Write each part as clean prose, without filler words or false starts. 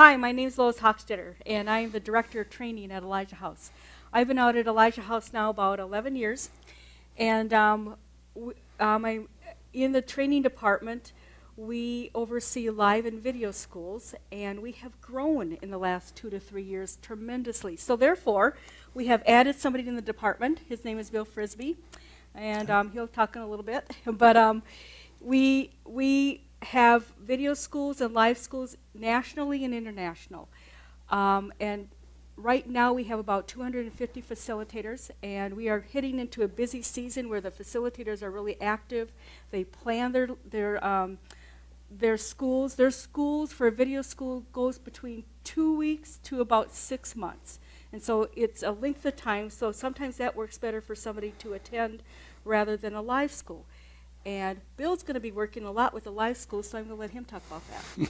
Hi, my name is Lois Hochstetter, and I am the Director of Training at Elijah House. I've been out at Elijah House now about 11 years, and I'm in the training department. We oversee live and video schools, and we have grown in the last 2 to 3 years tremendously. So therefore, we have added somebody in the department. His name is Bill Frisbee, and he'll talk in a little bit. But we have video schools and live schools nationally and international. And right now we have about 250 facilitators, and we are heading into a busy season where the facilitators are really active. They plan their schools. Their schools for a video school goes between 2 weeks to about 6 months. And so it's a length of time, so sometimes that works better for somebody to attend rather than a live school. And Bill's going to be working a lot with the live school, so I'm going to let him talk about that.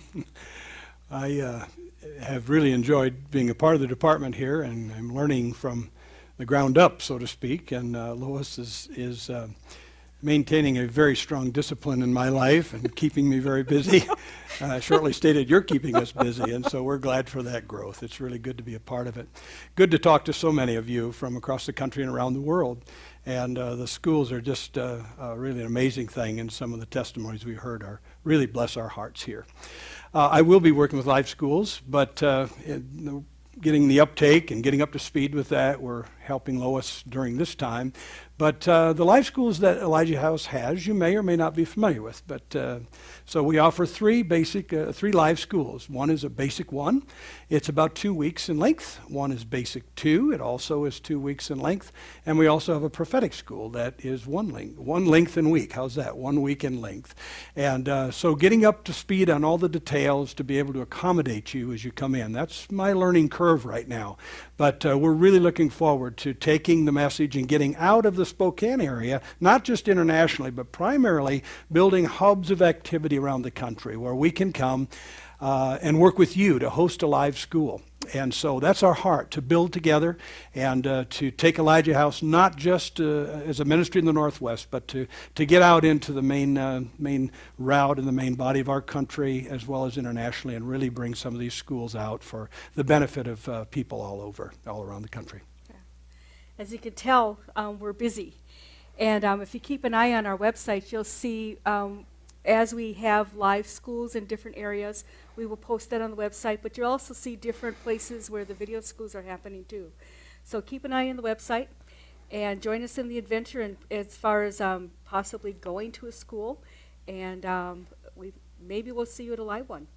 I have really enjoyed being a part of the department here, and I'm learning from the ground up, so to speak. And Lois is maintaining a very strong discipline in my life and keeping me very busy. Shortly stated, you're keeping us busy, and so we're glad for that growth. It's really good to be a part of it. Good to talk to so many of you from across the country and around the world. And the schools are just really an amazing thing, and some of the testimonies we heard are really bless our hearts here. I will be working with live schools, but getting the uptake and getting up to speed with that, we're helping Lois during this time. But the live schools that Elijah House has, you may or may not be familiar with. But so we offer three live schools. One is a basic 1. It's about 2 weeks in length. One is basic 2. It also is 2 weeks in length. And we also have a prophetic school that is one length in week. How's that? 1 week in length. And so getting up to speed on all the details to be able to accommodate you as you come in. That's my learning curve right now. But we're really looking forward to taking the message and getting out of the Spokane area, not just internationally, but primarily building hubs of activity around the country where we can come and work with you to host a live school. And so that's our heart, to build together and to take Elijah House not just as a ministry in the Northwest, but to get out into the main route and the main body of our country as well as internationally, and really bring some of these schools out for the benefit of people all around the country. Yeah. As you can tell, we're busy. And if you keep an eye on our website, you'll see as we have live schools in different areas, we will post that on the website, but you'll also see different places where the video schools are happening too. So keep an eye on the website and join us in the adventure, and as far as possibly going to a school, and maybe we'll see you at a live one.